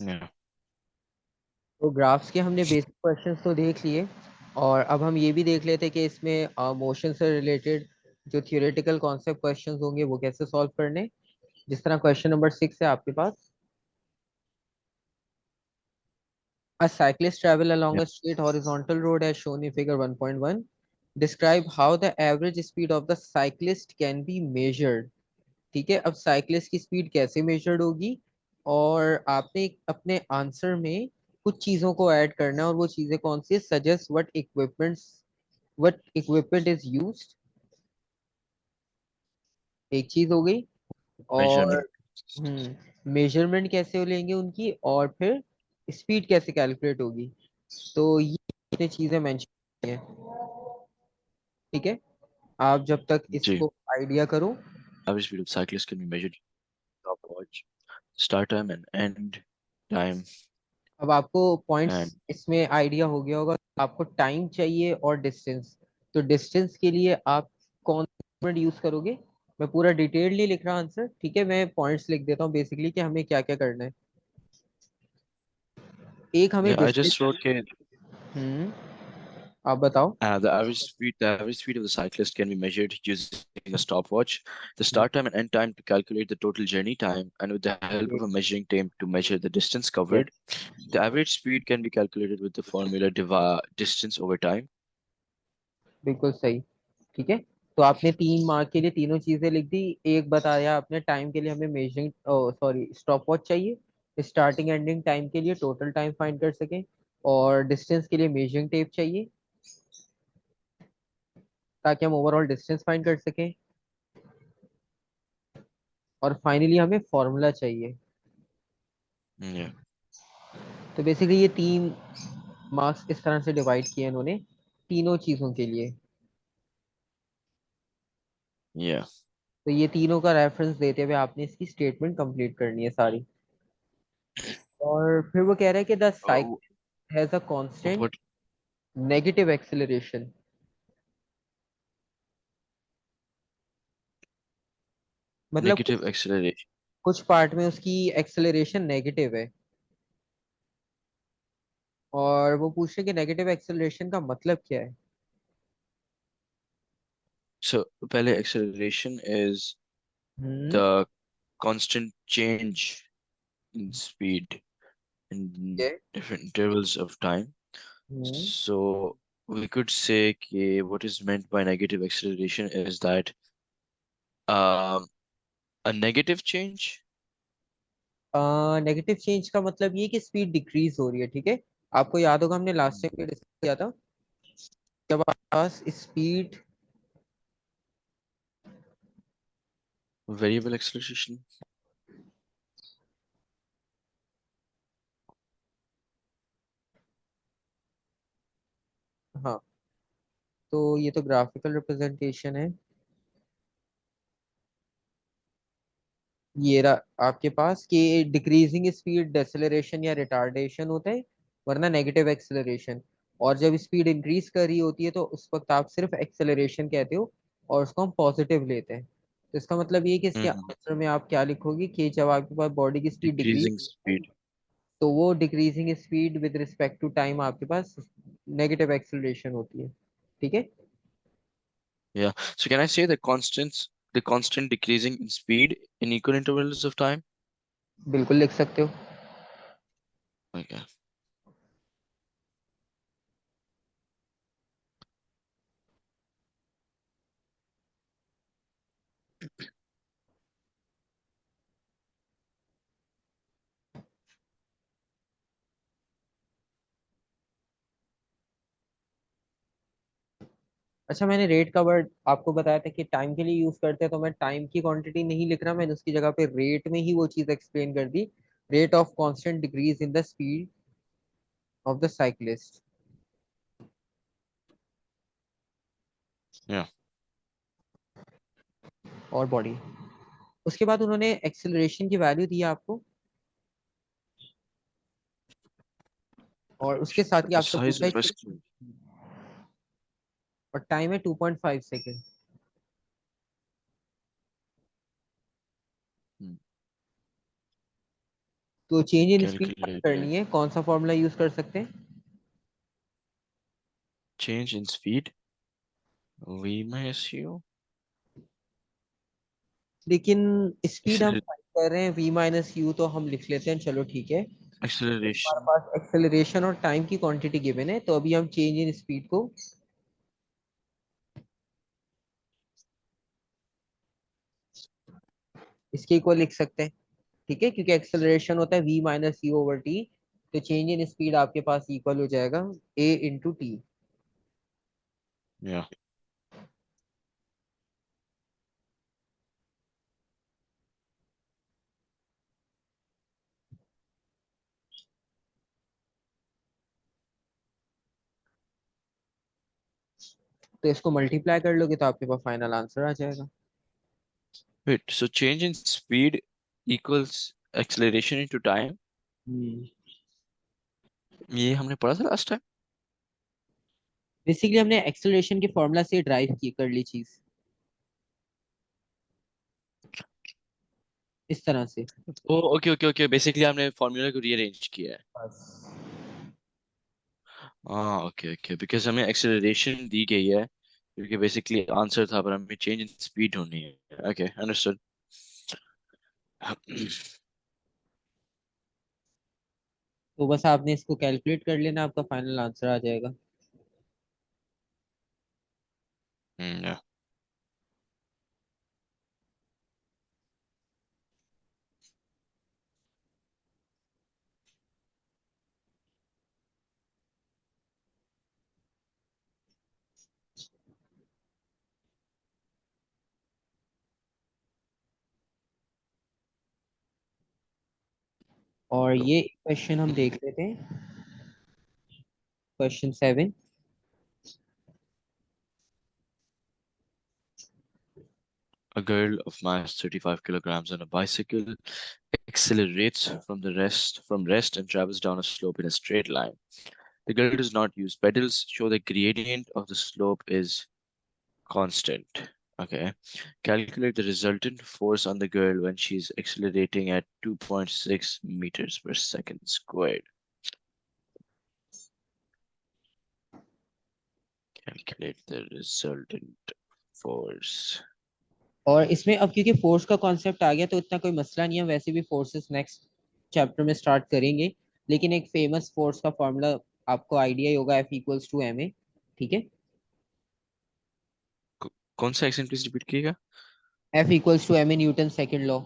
Yeah. तो graphs के हमने बेसिक क्वेश्चंस तो देख लिए, और अब हम ये भी देख लेते हैं कि इसमें मोशन से रिलेटेड जो थियोरेटिकल कॉन्सेप्ट क्वेश्चंस होंगे वो कैसे सॉल्व करने। जिस तरह क्वेश्चन नंबर 6 है आपके पास। A cyclist travel along Yeah. a straight horizontal road as shown in figure 1.1. Describe how the average speed of the cyclist can be measured. ठीक है, अब साइक्लिस्ट की स्पीड कैसे मेजर्ड होगी, और आपने अपने आंसर में कुछ चीजों को ऐड करना है, और वो चीजें कौन सी है? Suggest what equipment is used, एक चीज हो गई। Measurement. और मेजरमेंट कैसे लेंगे उनकी, और फिर स्पीड कैसे कैलकुलेट होगी। तो ये इतनी चीजें मेंशन है। ठीक है, आप जब तक G. इसको आइडिया करो। Average speed of cyclists can be measured using stopwatch, start time and end time, अब आपको पॉइंट्स and इसमें आइडिया हो गया होगा। आपको टाइम चाहिए और डिस्टेंस। तो डिस्टेंस के लिए आप कौन सा यूज करोगे? मैं पूरा डिटेल नहीं लिख रहा आंसर, ठीक है, मैं पॉइंट्स लिख देता हूँ बेसिकली कि हमें क्या क्या करना है। एक हमें yeah, I distance. just wrote here. हम्म, आप बताओ। The average speed of the cyclist can be measured using a stopwatch, the start time and end time to calculate the total journey time, and with the help of a measuring tape to measure the distance yes, covered. The average speed can be calculated with the formula distance over time. बिल्कुल सही। ठीक है, तो आपने 3 mark के लिए तीनों चीजें लिख दी। एक बताया आपने टाइम के लिए हमें मेजरिंग, सॉरी, स्टॉप वॉच चाहिए स्टार्टिंग एंडिंग टाइम के लिए, टोटल टाइम फाइंड कर सके। और डिस्टेंस के लिए मेजरिंग टेप चाहिए ताकि हम ओवरऑल डिस्टेंस फाइंड कर सकें। और फाइनली हमें फॉर्मूला चाहिए। Yeah, तो बेसिकली ये 3 मार्क्स इस तरह से डिवाइड किए इन्होंने तीनों चीजों के लिए। yeah, तो ये तीनों का रेफरेंस देते हुए आपने इसकी स्टेटमेंट कंप्लीट करनी है सारी। और फिर वो कह रहा है कि the uh, cycle has a constant what negative acceleration. मतलब negative acceleration. कुछ पार्ट में उसकी एक्सेलरेशन नेगेटिव है, और वो पूछ रहे कि नेगेटिव एक्सेलरेशन का मतलब क्या है। So पहले acceleration is hmm, the constant change in speed in ये, different intervals of time. Hmm, So we could say कि what is meant by negative acceleration is that um, a negative change. Negative change का मतलब ये कि speed decrease हो रही है। ठीक है, आपको याद होगा हमने लास्ट टाइम डिस्कस किया था, जब आपके पास स्पीड, Variable acceleration. हाँ, तो ये तो ग्राफिकल रिप्रेजेंटेशन है। ये रहा आपके पास कि डिक्रीजिंग स्पीड डेसेलरेशन या रिटार्डेशन होता है, वरना नेगेटिव एक्सेलरेशन। और जब स्पीड इंक्रीज कर रही होती है तो उस वक्त आप सिर्फ एक्सेलरेशन कहते हो, और उसको हम पॉजिटिव लेते हैं। तो इसका मतलब ये कि इसके Mhm. आंसर में आप क्या लिखोगे कि जब आपके पास बॉडी की स्पीड Decreasing डिक्रीज, speed. तो वो decreasing speed with respect to time आपके पास नेगेटिव एक्सेलरेशन होती है। ठीक है, Yeah. So can I say the constant decreasing in speed in equal intervals of time? बिल्कुल लिख सकते हो। Okay. अच्छा, मैंने रेट का वर्ड आपको बताया था कि टाइम के लिए यूज करते हैं, तो मैं टाइम की क्वांटिटी नहीं लिख रहा, मैंने उसकी जगह पे रेट में ही वो चीज एक्सप्लेन कर दी। Rate of constant decrease in the speed of the cyclist Yeah. और बॉडी। उसके बाद उन्होंने एक्सेलरेशन की वैल्यू दी है आपको, और उसके साथ ही The आपसे size पूछा of है, rescue. और टाइम है 2.5 सेकेंड। Hmm. तो चेंज इन स्पीड Calculate करनी है, कौन सा फॉर्मूला यूज कर सकते हैं? change in speed. V minus U. लेकिन स्पीड हम Acceler फाइंड कर रहे हैं, v माइनस यू तो हम लिख लेते हैं, चलो ठीक है। हमारे acceleration. पास एक्सेलरेशन और टाइम की क्वांटिटी गिवन है, तो अभी हम चेंज इन स्पीड को इसके इक्वल लिख सकते हैं, ठीक है, क्योंकि एक्सेलरेशन होता है v minus you over T. तो चेंज इन स्पीड आपके पास इक्वल हो जाएगा a इंटू टी। Yeah. तो इसको मल्टीप्लाई कर लोगे तो आपके पास फाइनल आंसर आ जाएगा। Wait, so change in speed equals acceleration into time. ये हमने पढ़ा था लास्ट टाइम. बेसिकली हमने एक्सेलरेशन के फॉर्मूला से ड्राइव की कर ली चीज इस तरह से। ओ ओके ओके ओके, बेसिकली हमने फॉर्मूला को रीअरेंज किया है. बस। हाँ ओके ओके, बिकॉज हमें एक्सेलरेशन दी गई है क्योंकि बेसिकली आंसर था, पर हमें चेंज इन स्पीड होनी है. Okay, understood. तो बस आपने इसको कैलकुलेट कर लेना, आपका फाइनल आंसर आ जाएगा। Yeah. और ये क्वेश्चन हम देख लेते हैं, question 7। A girl of mass 35 kilograms on a bicycle accelerates from rest and travels down a slope in a straight line. The girl does not use pedals, show the gradient of the slope is constant. Okay. Calculate the resultant force on the girl when she's accelerating at 2.6 meters per second squared. Calculate the resultant force. और इसमें अब क्योंकि force का concept आ गया तो इतना कोई मसला नहीं है, वैसे भी फोर्सेस नेक्स्ट चैप्टर में स्टार्ट करेंगे। लेकिन एक फेमस फोर्स का फॉर्मूला आपको आइडिया ही होगा, F equals to m a, ठीक है। कौन सा एक्शन प्लीज रिपीट कीजिएगा. F equals to m a Newton second law,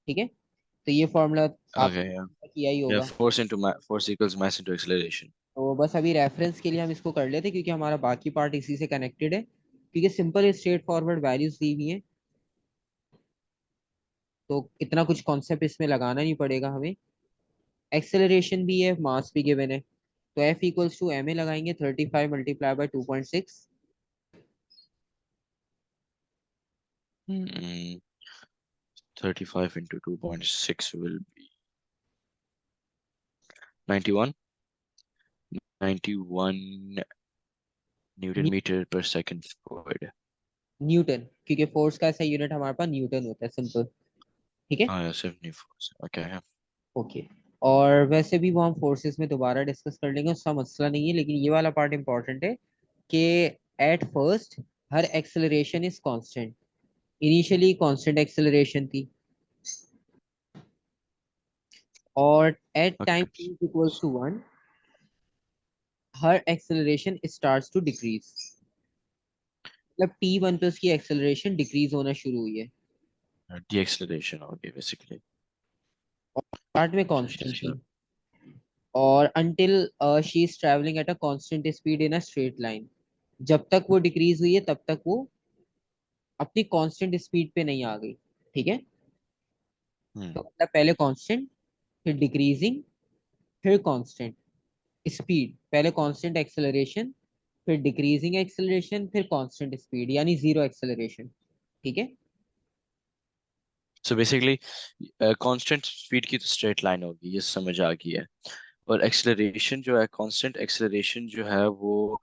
ठीक है। तो ये फॉर्मूला Okay, yeah. आपने किया ही Yeah, होगा। force equals mass into acceleration. तो बस अभी रेफरेंस के लिए हम इसको कर लेते हैं, क्योंकि हमारा बाकी पार्ट इसी से कनेक्टेड है, क्योंकि सिंपल स्ट्रेट फॉरवर्ड वैल्यूज दी हुई हैं, तो इतना कुछ कॉन्सेप्ट इसमें लगाना नहीं पड़ेगा हमें। एक्सेलरेशन भी है, मास भी गिवन है, तो F equals to m a लगाएंगे 35 multiply by 2.6। 35 into 2.6 will be 91. 91 Newton meter per second squared. Newton, क्योंकि फोर्स का ऐसा यूनिट हमारे पास न्यूटन होता है, सिंपल, ठीक है। Oh yeah, 74. Okay, yeah. Okay. और वैसे भी वो हम फोर्सेस में दोबारा डिस्कस कर लेंगे, उसका मसला नहीं है, लेकिन ये वाला पार्ट इंपॉर्टेंट है कि at first her acceleration is constant. Initially constant acceleration थी, और at time Okay. t equals to 1 her acceleration starts to decrease. मतलब t1 पे उसकी एक्सेलरेशन डिक्रीज होना शुरू हुई है, Deacceleration. Okay, basically. स्टार्ट में So कांस्टेंट she's थी, gonna. और until she is travelling at a constant speed in a straight line. जब तक वो डिक्रीज हुई है तब तक वो अपनी कांस्टेंट स्पीड पे नहीं आ गई, ठीक है। Hmm. तो मतलब पहले कांस्टेंट, फिर डिक्रीजिंग, फिर कांस्टेंट स्पीड, पहले कांस्टेंट एक्सेलरेशन, फिर डिक्रीजिंग एक्सेलरेशन, फिर कांस्टेंट स्पीड, यानी जीरो एक्सेलरेशन, ठीक है। So basically, constant speed की तो straight line होगी, ये समझ आ गई है. और acceleration जो है, constant acceleration जो है वो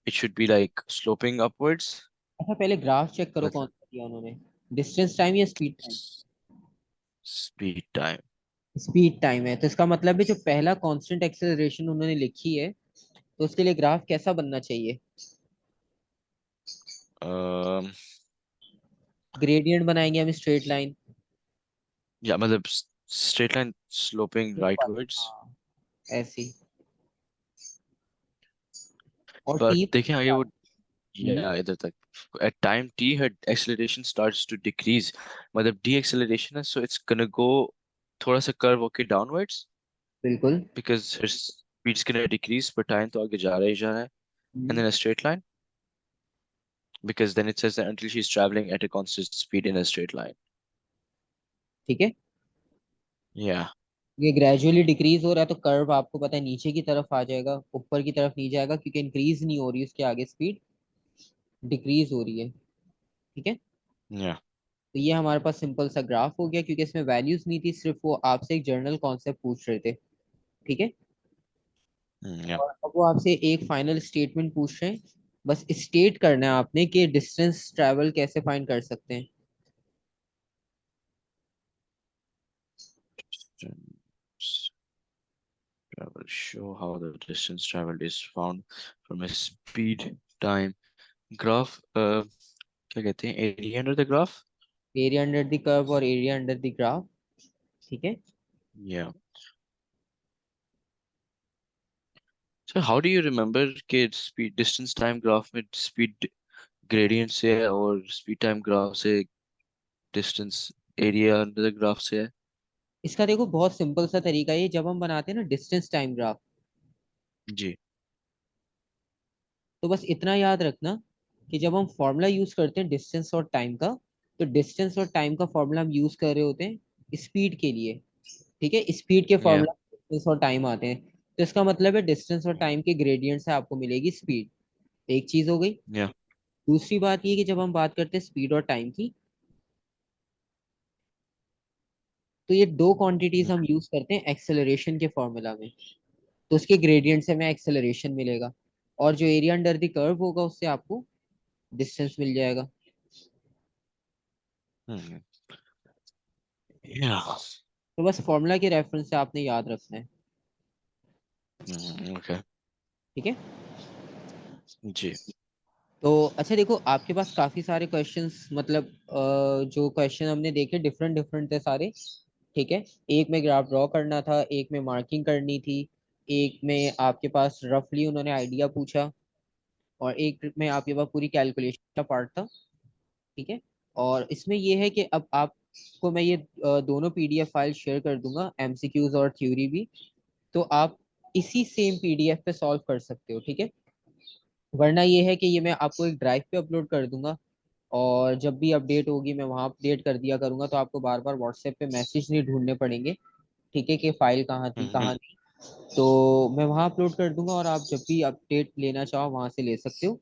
it should be like sloping upwards. अच्छा पहले ग्राफ चेक करो कौन मतलब सा दिया उन्होंने, डिस्टेंस टाइम या speed time. speed time. Speed time है, तो इसका मतलब है जो पहला कांस्टेंट एक्सेलरेशन उन्होंने लिखी है, तो उसके लिए ग्राफ कैसा बनना चाहिए? um, ग्रेडियंट बनाएंगे हम, स्ट्रेट लाइन। या मतलब स्ट्रेट लाइन स्लोपिंग ऊपर, राइटवर्ड्स। हाँ, ऐसी। और पर टी। देखें आगे वो, हम्म, या इधर तक, at time t her acceleration starts to decrease, मतलब deceleration है, so it's gonna go थोड़ा सा curve होके downwards, बिल्कुल। because her speed is gonna decrease पर time तो आगे जा रहा ही जा रहा है, and hmm, then a straight line, because then it says that until she's traveling at a constant speed in a straight line. ठीक है। Yeah. ये ग्रेजुअली डिक्रीज हो रहा है, तो कर्व आपको पता है नीचे की तरफ आ जाएगा, ऊपर की तरफ नहीं जाएगा, क्योंकि इंक्रीज नहीं हो रही उसके आगे स्पीड, डिक्रीज हो रही है। ठीक है। Yeah. तो ये हमारे पास सिंपल सा ग्राफ हो गया, क्योंकि इसमें वैल्यूज नहीं थी, सिर्फ वो आपसे एक जनरल कॉन्सेप्ट पूछ रहे थे। ठीक है। Yeah. और अब वो आपसे एक फाइनल स्टेटमेंट पूछ रहे हैं, बस स्टेट करना है आपने कि डिस्टेंस ट्रैवल कैसे फाइंड कर सकते हैं। Distance travel, show how the distance traveled is found from a speed time graph, क्या कहते हैं, area under the graph. Area under the curve और एरिया अंडर द ग्राफ। ठीक है। Yeah. So how do you remember कि speed distance time graph में speed gradient से है और speed time graph से distance area under the graph से है? इसका देखो बहुत सिंपल सा तरीका है, ये जब हम बनाते हैं ना डिस्टेंस टाइम ग्राफ, जी। तो बस इतना याद रखना कि जब हम फॉर्मूला यूज करते हैं डिस्टेंस और टाइम का, तो डिस्टेंस और टाइम का फॉर्मूला हम यूज कर रहे होते हैं स्पीड के लिए। ठीक है, स्पीड के Yeah. फॉर्मूला डिस्टेंस और टाइम आते हैं, तो इसका मतलब है डिस्टेंस और टाइम के ग्रेडियंट से आपको मिलेगी स्पीड। एक चीज हो गई। Yeah. दूसरी बात ये कि जब हम बात करते हैं स्पीड और टाइम की, तो ये दो क्वांटिटीज हम यूज करते हैं एक्सेलरेशन के फॉर्मूला में, तो उसके ग्रेडियंट से हमें एक्सेलरेशन मिलेगा, और जो एरिया अंडर द कर्व होगा उससे आपको डिस्टेंस मिल जाएगा। Hmm. Yeah. तो बस फॉर्मूला के रेफरेंस से आपने याद रखना है। Okay. ठीक है। जी। तो अच्छा देखो, आपके पास काफी सारे क्वेश्चंस, मतलब जो क्वेश्चन हमने देखे डिफरेंट डिफरेंट थे सारे। ठीक है। एक में ग्राफ ड्रॉ करना था, एक में मार्किंग करनी थी, एक में आपके पास रफली उन्होंने आइडिया पूछा, और एक में आपके पास पूरी कैलकुलेशन का पार्ट था। ठीक है। और इसमें ये है कि अब आपको मैं ये दोनों पीडीएफ फाइल शेयर कर दूंगा, एमसीक्यूज और थ्योरी भी, तो आप इसी सेम पीडीएफ पे सॉल्व कर सकते हो। ठीक है। वरना ये है कि ये मैं आपको एक ड्राइव पे अपलोड कर दूंगा, और जब भी अपडेट होगी मैं वहां अपडेट कर दिया करूंगा, तो आपको बार बार व्हाट्सएप पे मैसेज नहीं ढूंढने पड़ेंगे। ठीक है, कि फाइल कहाँ थी हम्म। कहाँ नहीं। तो मैं वहां अपलोड कर दूंगा, और आप जब भी अपडेट लेना चाहो वहां से ले सकते हो।